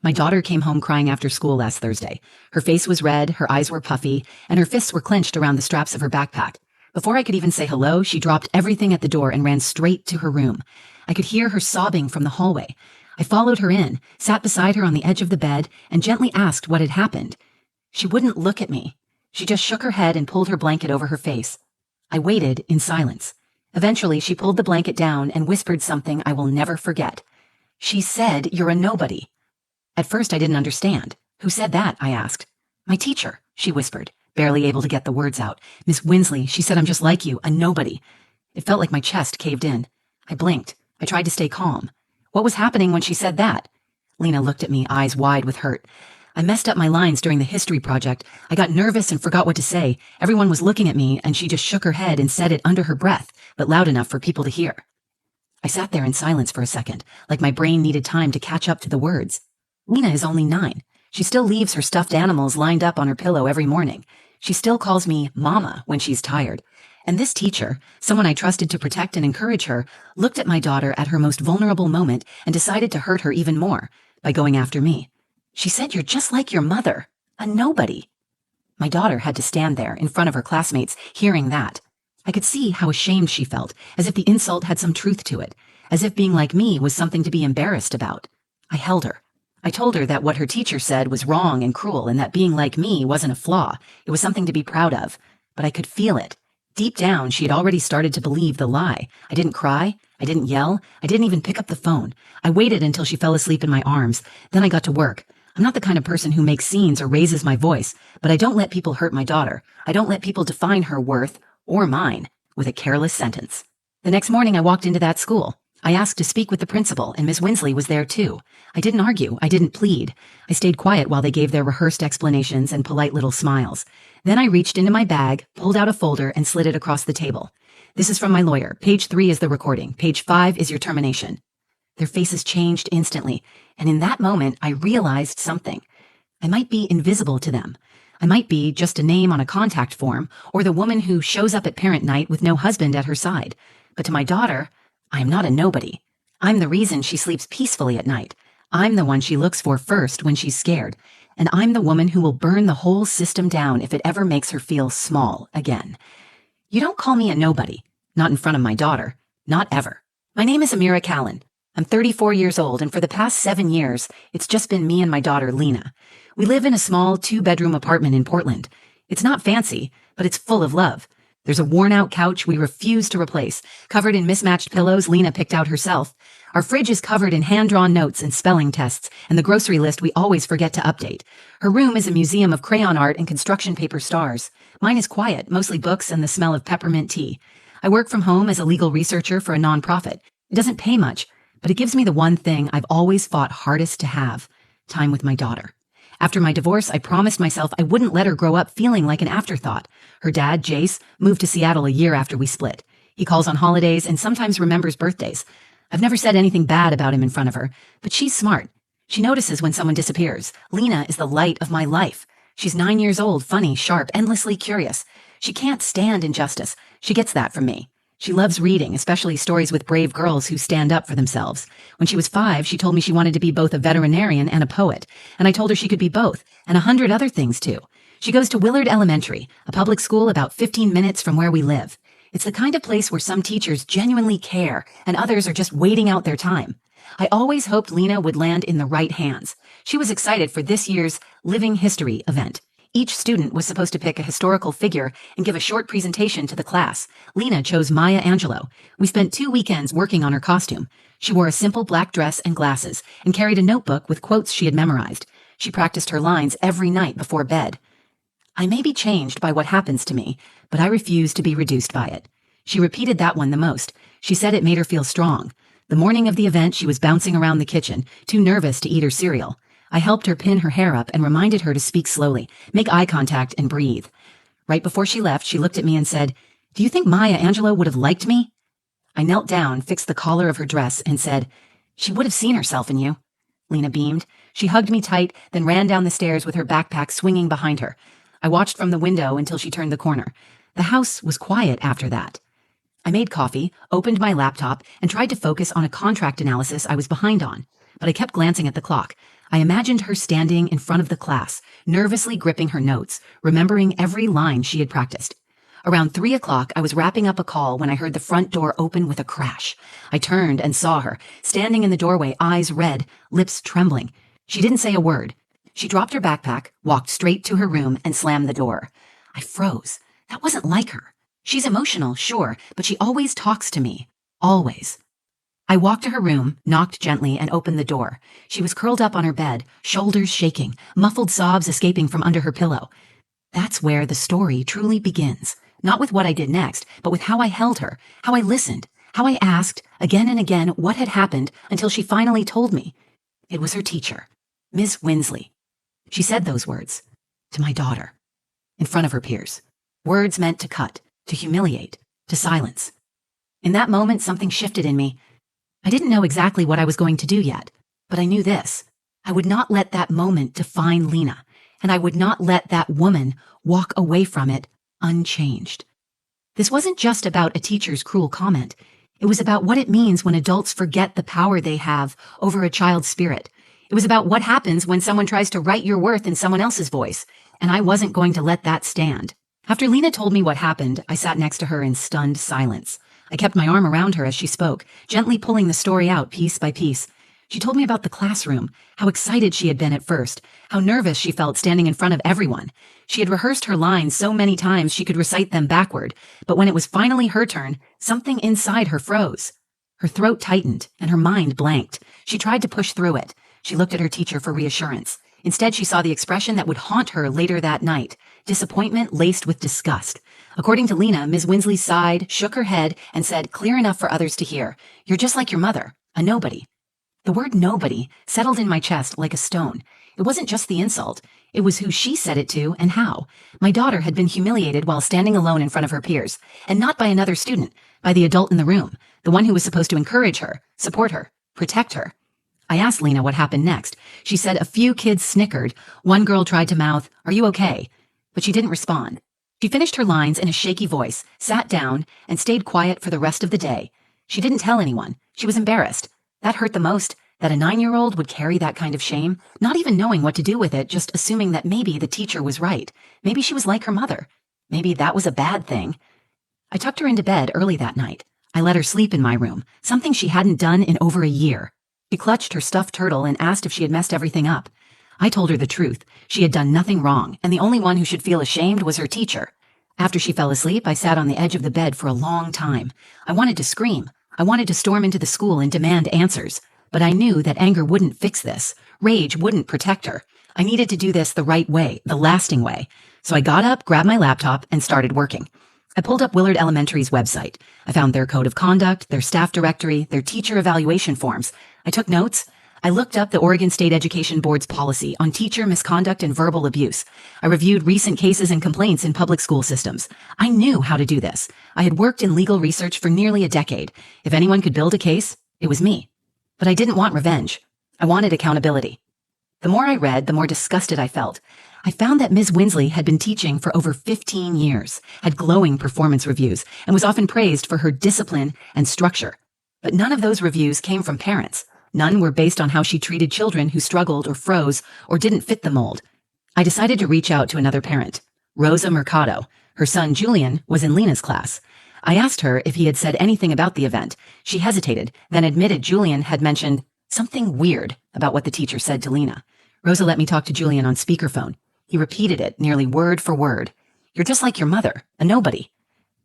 My daughter came home crying after school last Thursday. Her face was red, her eyes were puffy, and her fists were clenched around the straps of her backpack. Before I could even say hello, she dropped everything at the door and ran straight to her room. I could hear her sobbing from the hallway. I followed her in, sat beside her on the edge of the bed, and gently asked what had happened. She wouldn't look at me. She just shook her head and pulled her blanket over her face. I waited in silence. Eventually, she pulled the blanket down and whispered something I will never forget. She said, "You're a nobody." At first, I didn't understand. "Who said that?" I asked. "My teacher," she whispered, barely able to get the words out. "Miss Winsley, she said I'm just like you, a nobody." It felt like my chest caved in. I blinked. I tried to stay calm. What was happening when she said that? Lena looked at me, eyes wide with hurt. I messed up my lines during the history project. I got nervous and forgot what to say. Everyone was looking at me, and she just shook her head and said it under her breath, but loud enough for people to hear. I sat there in silence for a second, like my brain needed time to catch up to the words. Lena is only 9. She still leaves her stuffed animals lined up on her pillow every morning. She still calls me Mama when she's tired. And this teacher, someone I trusted to protect and encourage her, looked at my daughter at her most vulnerable moment and decided to hurt her even more by going after me. She said, "You're just like your mother, a nobody." My daughter had to stand there in front of her classmates hearing that. I could see how ashamed she felt, as if the insult had some truth to it, as if being like me was something to be embarrassed about. I held her. I told her that what her teacher said was wrong and cruel and that being like me wasn't a flaw. It was something to be proud of. But I could feel it. Deep down, she had already started to believe the lie. I didn't cry. I didn't yell. I didn't even pick up the phone. I waited until she fell asleep in my arms. Then I got to work. I'm not the kind of person who makes scenes or raises my voice, but I don't let people hurt my daughter. I don't let people define her worth, or mine, with a careless sentence. The next morning, I walked into that school. I asked to speak with the principal, and Miss Winsley was there too. I didn't argue. I didn't plead. I stayed quiet while they gave their rehearsed explanations and polite little smiles. Then I reached into my bag, pulled out a folder, and slid it across the table. "This is from my lawyer. Page 3 is the recording. Page 5 is your termination." Their faces changed instantly, and in that moment, I realized something. I might be invisible to them. I might be just a name on a contact form, or the woman who shows up at parent night with no husband at her side. But to my daughter, I am not a nobody. I'm the reason she sleeps peacefully at night. I'm the one she looks for first when she's scared. And I'm the woman who will burn the whole system down if it ever makes her feel small again. You don't call me a nobody. Not in front of my daughter. Not ever. My name is Amira Callan. I'm 34 years old, and for the past 7 years, it's just been me and my daughter, Lena. We live in a small 2-bedroom apartment in Portland. It's not fancy, but it's full of love. There's a worn-out couch we refuse to replace, covered in mismatched pillows Lena picked out herself. Our fridge is covered in hand-drawn notes and spelling tests, and the grocery list we always forget to update. Her room is a museum of crayon art and construction paper stars. Mine is quiet, mostly books and the smell of peppermint tea. I work from home as a legal researcher for a nonprofit. It doesn't pay much, but it gives me the one thing I've always fought hardest to have: time with my daughter. After my divorce, I promised myself I wouldn't let her grow up feeling like an afterthought. Her dad, Jace, moved to Seattle a year after we split. He calls on holidays and sometimes remembers birthdays. I've never said anything bad about him in front of her, but she's smart. She notices when someone disappears. Lena is the light of my life. She's 9 years old, funny, sharp, endlessly curious. She can't stand injustice. She gets that from me. She loves reading, especially stories with brave girls who stand up for themselves. When she was 5, she told me she wanted to be both a veterinarian and a poet, and I told her she could be both, and 100 other things too. She goes to Willard Elementary, a public school about 15 minutes from where we live. It's the kind of place where some teachers genuinely care, and others are just waiting out their time. I always hoped Lena would land in the right hands. She was excited for this year's Living History event. Each student was supposed to pick a historical figure and give a short presentation to the class. Lena chose Maya Angelou. We spent 2 weekends working on her costume. She wore a simple black dress and glasses and carried a notebook with quotes she had memorized. She practiced her lines every night before bed. I may be changed by what happens to me, but I refuse to be reduced by it. She repeated that one the most. She said it made her feel strong. The morning of the event, she was bouncing around the kitchen, too nervous to eat her cereal. I helped her pin her hair up and reminded her to speak slowly, make eye contact, and breathe. Right before she left, she looked at me and said, "Do you think Maya Angelou would have liked me?" I knelt down, fixed the collar of her dress, and said, "She would have seen herself in you." Lena beamed. She hugged me tight, then ran down the stairs with her backpack swinging behind her. I watched from the window until she turned the corner. The house was quiet after that. I made coffee, opened my laptop, and tried to focus on a contract analysis I was behind on. But I kept glancing at the clock. I imagined her standing in front of the class, nervously gripping her notes, remembering every line she had practiced. Around 3 o'clock, I was wrapping up a call when I heard the front door open with a crash. I turned and saw her, standing in the doorway, eyes red, lips trembling. She didn't say a word. She dropped her backpack, walked straight to her room, and slammed the door. I froze. That wasn't like her. She's emotional, sure, but she always talks to me. Always. I walked to her room, knocked gently, and opened the door. She was curled up on her bed, shoulders shaking, muffled sobs escaping from under her pillow. That's where the story truly begins. Not with what I did next, but with how I held her, how I listened, how I asked, again and again, what had happened until she finally told me. It was her teacher, Miss Winsley. She said those words to my daughter, in front of her peers. Words meant to cut, to humiliate, to silence. In that moment, something shifted in me. I didn't know exactly what I was going to do yet, but I knew this. I would not let that moment define Lena, and I would not let that woman walk away from it unchanged. This wasn't just about a teacher's cruel comment. It was about what it means when adults forget the power they have over a child's spirit. It was about what happens when someone tries to write your worth in someone else's voice, and I wasn't going to let that stand. After Lena told me what happened, I sat next to her in stunned silence. I kept my arm around her as she spoke, gently pulling the story out piece by piece. She told me about the classroom, how excited she had been at first, how nervous she felt standing in front of everyone. She had rehearsed her lines so many times she could recite them backward, but when it was finally her turn, something inside her froze. Her throat tightened, and her mind blanked. She tried to push through it. She looked at her teacher for reassurance. Instead, she saw the expression that would haunt her later that night, disappointment laced with disgust. According to Lena, Ms. Winsley sighed, shook her head, and said, clear enough for others to hear, "You're just like your mother, a nobody." The word nobody settled in my chest like a stone. It wasn't just the insult. It was who she said it to and how. My daughter had been humiliated while standing alone in front of her peers, and not by another student, by the adult in the room, the one who was supposed to encourage her, support her, protect her. I asked Lena what happened next. She said a few kids snickered. One girl tried to mouth, "Are you okay?" But she didn't respond. She finished her lines in a shaky voice, sat down, and stayed quiet for the rest of the day. She didn't tell anyone. She was embarrassed. That hurt the most, that a 9-year-old would carry that kind of shame, not even knowing what to do with it, just assuming that maybe the teacher was right. Maybe she was like her mother. Maybe that was a bad thing. I tucked her into bed early that night. I let her sleep in my room, something she hadn't done in over a year. She clutched her stuffed turtle and asked if she had messed everything up. I told her the truth. She had done nothing wrong, and the only one who should feel ashamed was her teacher. After she fell asleep, I sat on the edge of the bed for a long time. I wanted to scream. I wanted to storm into the school and demand answers. But I knew that anger wouldn't fix this. Rage wouldn't protect her. I needed to do this the right way, the lasting way. So I got up, grabbed my laptop, and started working. I pulled up Willard Elementary's website. I found their code of conduct, their staff directory, their teacher evaluation forms. I took notes. I looked up the Oregon State Education Board's policy on teacher misconduct and verbal abuse. I reviewed recent cases and complaints in public school systems. I knew how to do this. I had worked in legal research for nearly a decade. If anyone could build a case, it was me. But I didn't want revenge. I wanted accountability. The more I read, the more disgusted I felt. I found that Ms. Winsley had been teaching for over 15 years, had glowing performance reviews, and was often praised for her discipline and structure. But none of those reviews came from parents. None were based on how she treated children who struggled or froze or didn't fit the mold. I decided to reach out to another parent, Rosa Mercado. Her son, Julian, was in Lena's class. I asked her if he had said anything about the event. She hesitated, then admitted Julian had mentioned something weird about what the teacher said to Lena. Rosa let me talk to Julian on speakerphone. He repeated it nearly word for word. "You're just like your mother, a nobody."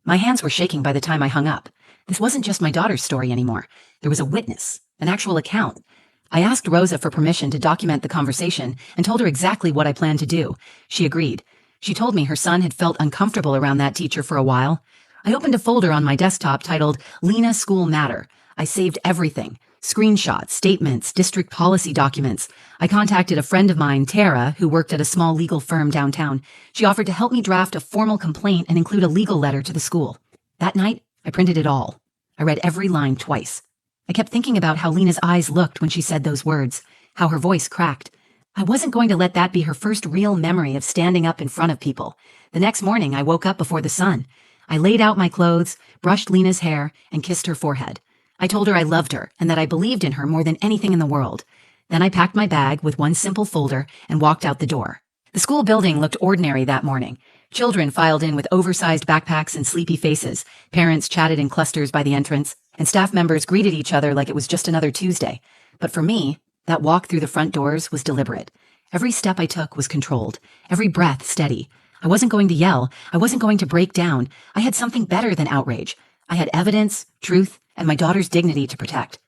My hands were shaking by the time I hung up. This wasn't just my daughter's story anymore. There was a witness, an actual account. I asked Rosa for permission to document the conversation and told her exactly what I planned to do. She agreed. She told me her son had felt uncomfortable around that teacher for a while. I opened a folder on my desktop titled Lena School Matter. I saved everything. Screenshots, statements, district policy documents. I contacted a friend of mine, Tara, who worked at a small legal firm downtown. She offered to help me draft a formal complaint and include a legal letter to the school. That night, I printed it all. I read every line twice. I kept thinking about how Lena's eyes looked when she said those words, how her voice cracked. I wasn't going to let that be her first real memory of standing up in front of people. The next morning, I woke up before the sun. I laid out my clothes, brushed Lena's hair, and kissed her forehead. I told her I loved her and that I believed in her more than anything in the world. Then I packed my bag with one simple folder and walked out the door. The school building looked ordinary that morning. Children filed in with oversized backpacks and sleepy faces. Parents chatted in clusters by the entrance, and staff members greeted each other like it was just another Tuesday. But for me, that walk through the front doors was deliberate. Every step I took was controlled, every breath steady. I wasn't going to yell. I wasn't going to break down. I had something better than outrage. I had evidence, truth, and my daughter's dignity to protect.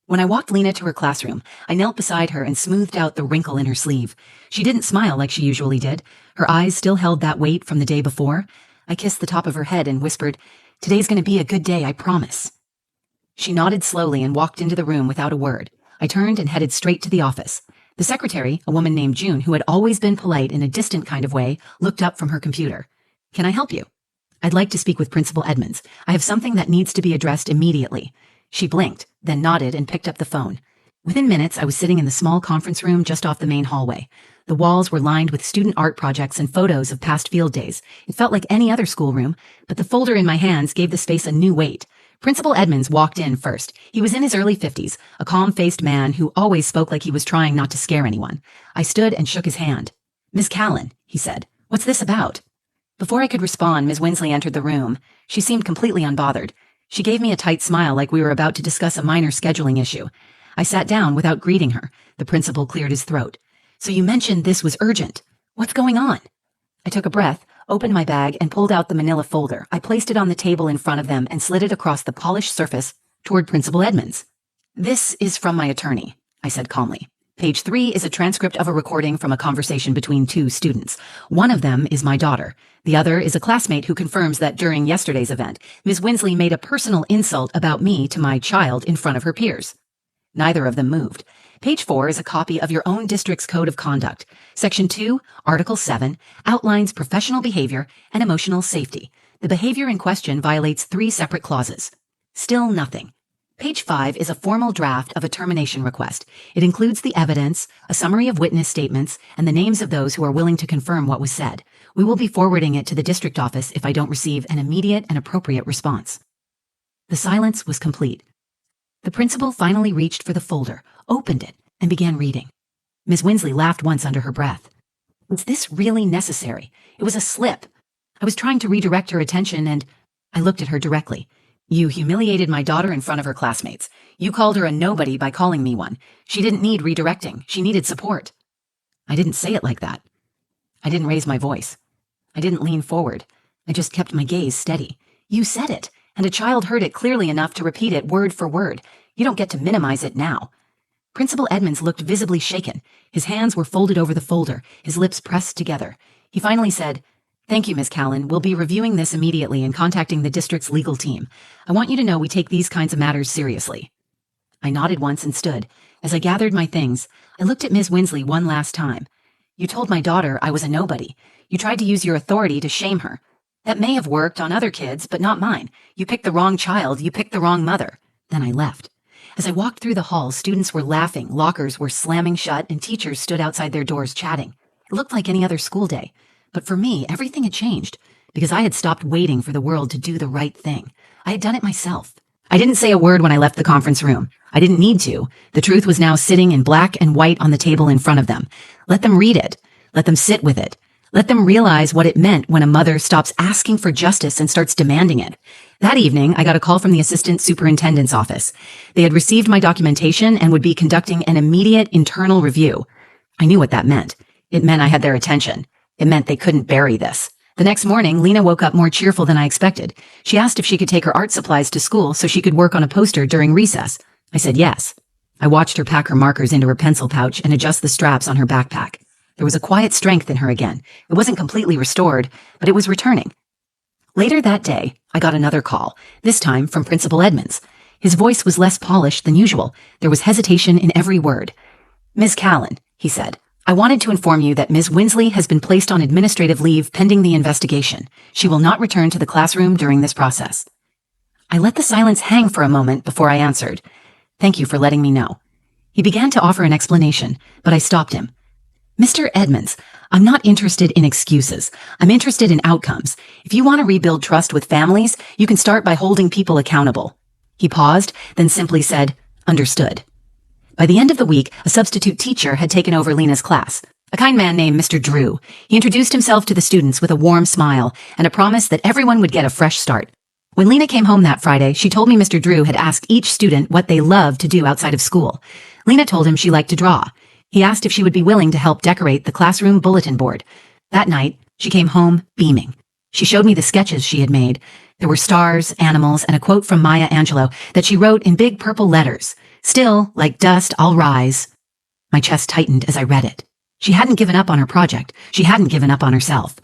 When I walked Lena to her classroom, I knelt beside her and smoothed out the wrinkle in her sleeve. She didn't smile like she usually did. Her eyes still held that weight from the day before. I kissed the top of her head and whispered, "Today's going to be a good day, I promise." She nodded slowly and walked into the room without a word. I turned and headed straight to the office. The secretary, a woman named June, who had always been polite in a distant kind of way, looked up from her computer. "Can I help you?" "I'd like to speak with Principal Edmonds. I have something that needs to be addressed immediately." She blinked, then nodded and picked up the phone. Within minutes, I was sitting in the small conference room just off the main hallway. The walls were lined with student art projects and photos of past field days. It felt like any other schoolroom, but the folder in my hands gave the space a new weight. Principal Edmonds walked in first. He was in his early 50s, a calm-faced man who always spoke like he was trying not to scare anyone. I stood and shook his hand. "Miss Callan," he said, "what's this about?" Before I could respond, Ms. Winsley entered the room. She seemed completely unbothered. She gave me a tight smile like we were about to discuss a minor scheduling issue. I sat down without greeting her. The principal cleared his throat. "So you mentioned this was urgent. What's going on?" I took a breath, opened my bag, and pulled out the manila folder. I placed it on the table in front of them and slid it across the polished surface toward Principal Edmonds. "This is from my attorney," I said calmly. Page 3 is a transcript of a recording from a conversation between two students. One of them is my daughter. The other is a classmate who confirms that during yesterday's event, Ms. Winsley made a personal insult about me to my child in front of her peers. Neither of them moved. Page 4 is a copy of your own district's Code of Conduct. Section 2, Article 7, outlines professional behavior and emotional safety. The behavior in question violates 3 separate clauses. Still nothing. Page 5 is a formal draft of a termination request. It includes the evidence, a summary of witness statements, and the names of those who are willing to confirm what was said. We will be forwarding it to the district office if I don't receive an immediate and appropriate response. The silence was complete. The principal finally reached for the folder, opened it, and began reading. Ms. Winsley laughed once under her breath. Was this really necessary? It was a slip. I was trying to redirect her attention, and I looked at her directly. "You humiliated my daughter in front of her classmates. You called her a nobody by calling me one. She didn't need redirecting. She needed support." I didn't say it like that. I didn't raise my voice. I didn't lean forward. I just kept my gaze steady. "You said it, and a child heard it clearly enough to repeat it word for word. You don't get to minimize it now." Principal Edmonds looked visibly shaken. His hands were folded over the folder, his lips pressed together. He finally said, "Thank you, Ms. Callan. We'll be reviewing this immediately and contacting the district's legal team. I want you to know we take these kinds of matters seriously." I nodded once and stood. As I gathered my things, I looked at Ms. Winsley one last time. "You told my daughter I was a nobody. You tried to use your authority to shame her. That may have worked on other kids, but not mine. You picked the wrong child. You picked the wrong mother." Then I left. As I walked through the hall, students were laughing, lockers were slamming shut, and teachers stood outside their doors chatting. It looked like any other school day. But for me, everything had changed, because I had stopped waiting for the world to do the right thing. I had done it myself. I didn't say a word when I left the conference room. I didn't need to. The truth was now sitting in black and white on the table in front of them. Let them read it. Let them sit with it. Let them realize what it meant when a mother stops asking for justice and starts demanding it. That evening, I got a call from the assistant superintendent's office. They had received my documentation and would be conducting an immediate internal review. I knew what that meant. It meant I had their attention. It meant they couldn't bury this. The next morning, Lena woke up more cheerful than I expected. She asked if she could take her art supplies to school so she could work on a poster during recess. I said yes. I watched her pack her markers into her pencil pouch and adjust the straps on her backpack. There was a quiet strength in her again. It wasn't completely restored, but it was returning. Later that day, I got another call, this time from Principal Edmonds. His voice was less polished than usual. There was hesitation in every word. "Ms. Callan," he said, "I wanted to inform you that Ms. Winsley has been placed on administrative leave pending the investigation. She will not return to the classroom during this process." I let the silence hang for a moment before I answered. "Thank you for letting me know." He began to offer an explanation, but I stopped him. "Mr. Edmonds, I'm not interested in excuses. I'm interested in outcomes. If you want to rebuild trust with families, you can start by holding people accountable." He paused, then simply said, "Understood." By the end of the week, a substitute teacher had taken over Lena's class. A kind man named Mr. Drew. He introduced himself to the students with a warm smile and a promise that everyone would get a fresh start. When Lena came home that Friday, she told me Mr. Drew had asked each student what they loved to do outside of school. Lena told him she liked to draw. He asked if she would be willing to help decorate the classroom bulletin board. That night, she came home beaming. She showed me the sketches she had made. There were stars, animals, and a quote from Maya Angelou that she wrote in big purple letters. "Still, like dust, I'll rise." My chest tightened as I read it. She hadn't given up on her project. She hadn't given up on herself.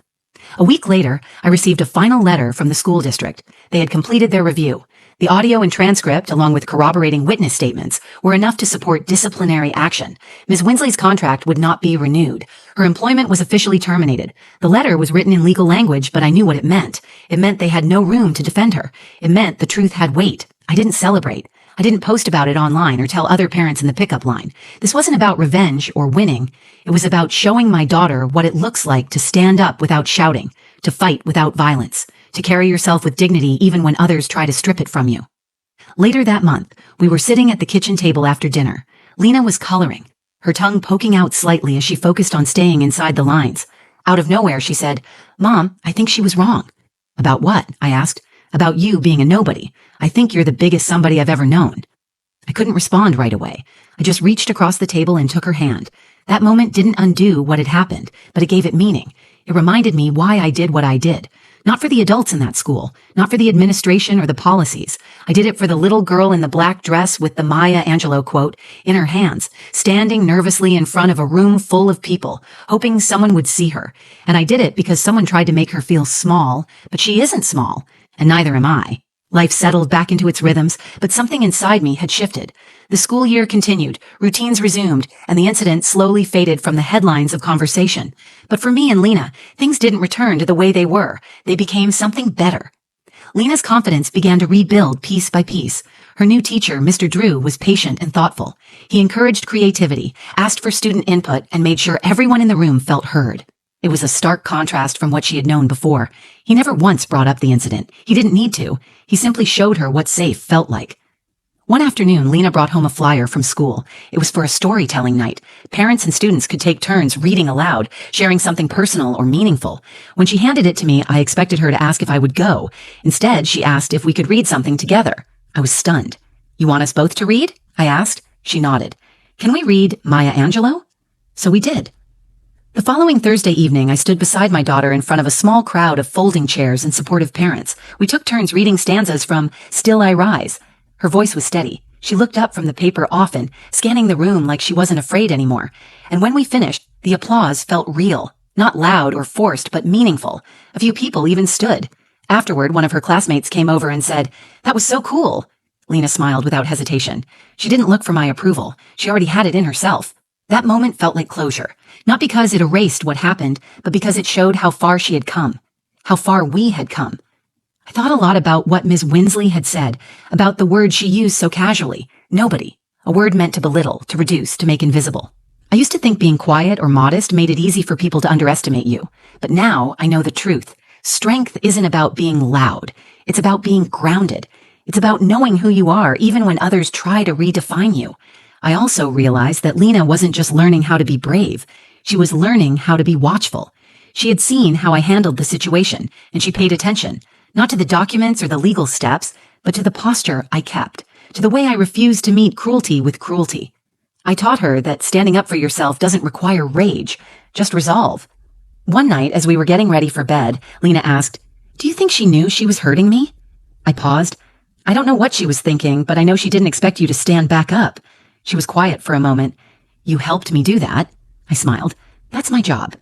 A week later, I received a final letter from the school district. They had completed their review. The audio and transcript, along with corroborating witness statements, were enough to support disciplinary action. Ms. Winsley's contract would not be renewed. Her employment was officially terminated. The letter was written in legal language, but I knew what it meant. It meant they had no room to defend her. It meant the truth had weight. I didn't celebrate. I didn't post about it online or tell other parents in the pickup line. This wasn't about revenge or winning. It was about showing my daughter what it looks like to stand up without shouting, to fight without violence, to carry yourself with dignity even when others try to strip it from you. Later that month, we were sitting at the kitchen table after dinner. Lena was coloring, her tongue poking out slightly as she focused on staying inside the lines. Out of nowhere, she said, "Mom, I think she was wrong." "About what?" I asked. "About you being a nobody. I think you're the biggest somebody I've ever known." I couldn't respond right away. I just reached across the table and took her hand. That moment didn't undo what had happened, but it gave it meaning. It reminded me why I did what I did. Not for the adults in that school, not for the administration or the policies. I did it for the little girl in the black dress with the Maya Angelou quote in her hands, standing nervously in front of a room full of people, hoping someone would see her. And I did it because someone tried to make her feel small, but she isn't small, and neither am I. Life settled back into its rhythms, but something inside me had shifted. The school year continued, routines resumed, and the incident slowly faded from the headlines of conversation. But for me and Lena, things didn't return to the way they were. They became something better. Lena's confidence began to rebuild piece by piece. Her new teacher, Mr. Drew, was patient and thoughtful. He encouraged creativity, asked for student input, and made sure everyone in the room felt heard. It was a stark contrast from what she had known before. He never once brought up the incident. He didn't need to. He simply showed her what safe felt like. One afternoon, Lena brought home a flyer from school. It was for a storytelling night. Parents and students could take turns reading aloud, sharing something personal or meaningful. When she handed it to me, I expected her to ask if I would go. Instead, she asked if we could read something together. I was stunned. "You want us both to read?" I asked. She nodded. "Can we read Maya Angelou?" So we did. The following Thursday evening, I stood beside my daughter in front of a small crowd of folding chairs and supportive parents. We took turns reading stanzas from Still I Rise. Her voice was steady. She looked up from the paper often, scanning the room like she wasn't afraid anymore. And when we finished, the applause felt real, not loud or forced, but meaningful. A few people even stood. Afterward, one of her classmates came over and said, "That was so cool." Lena smiled without hesitation. She didn't look for my approval. She already had it in herself. That moment felt like closure, not because it erased what happened, but because it showed how far she had come, how far we had come. I thought a lot about what Ms. Winsley had said, about the word she used so casually, nobody, a word meant to belittle, to reduce, to make invisible. I used to think being quiet or modest made it easy for people to underestimate you, but now I know the truth. Strength isn't about being loud. It's about being grounded. It's about knowing who you are, even when others try to redefine you. I also realized that Lena wasn't just learning how to be brave. She was learning how to be watchful. She had seen how I handled the situation, and she paid attention, not to the documents or the legal steps, but to the posture I kept, to the way I refused to meet cruelty with cruelty. I taught her that standing up for yourself doesn't require rage, just resolve. One night, as we were getting ready for bed, Lena asked, "Do you think she knew she was hurting me?" I paused. "I don't know what she was thinking, but I know she didn't expect you to stand back up." She was quiet for a moment. "You helped me do that." I smiled. "That's my job."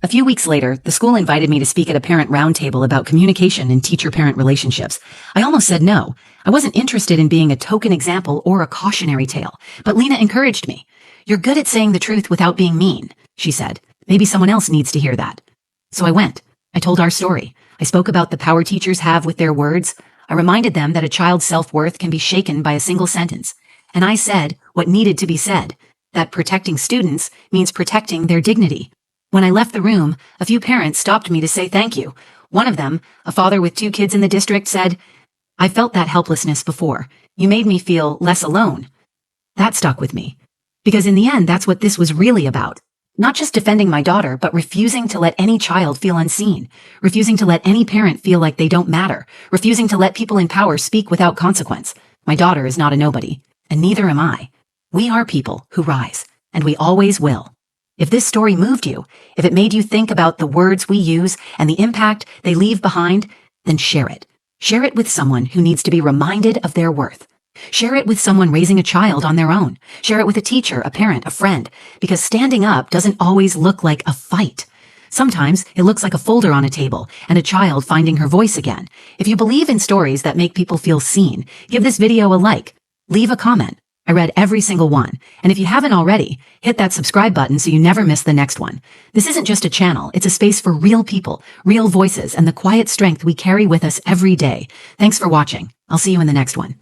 A few weeks later, the school invited me to speak at a parent roundtable about communication and teacher-parent relationships. I almost said no. I wasn't interested in being a token example or a cautionary tale, but Lena encouraged me. "You're good at saying the truth without being mean," she said. "Maybe someone else needs to hear that." So I went. I told our story. I spoke about the power teachers have with their words. I reminded them that a child's self-worth can be shaken by a single sentence. And I said what needed to be said, that protecting students means protecting their dignity. When I left the room, a few parents stopped me to say thank you. One of them, a father with 2 kids in the district, said, "I felt that helplessness before. You made me feel less alone." That stuck with me. Because in the end, that's what this was really about. Not just defending my daughter, but refusing to let any child feel unseen, refusing to let any parent feel like they don't matter, refusing to let people in power speak without consequence. My daughter is not a nobody, and neither am I. We are people who rise, and we always will. If this story moved you, if it made you think about the words we use and the impact they leave behind, then share it. Share it with someone who needs to be reminded of their worth. Share it with someone raising a child on their own. Share it with a teacher, a parent, a friend, because standing up doesn't always look like a fight. Sometimes it looks like a folder on a table and a child finding her voice again. If you believe in stories that make people feel seen, give this video a like. Leave a comment. I read every single one. And if you haven't already, hit that subscribe button so you never miss the next one. This isn't just a channel. It's a space for real people, real voices, and the quiet strength we carry with us every day. Thanks for watching. I'll see you in the next one.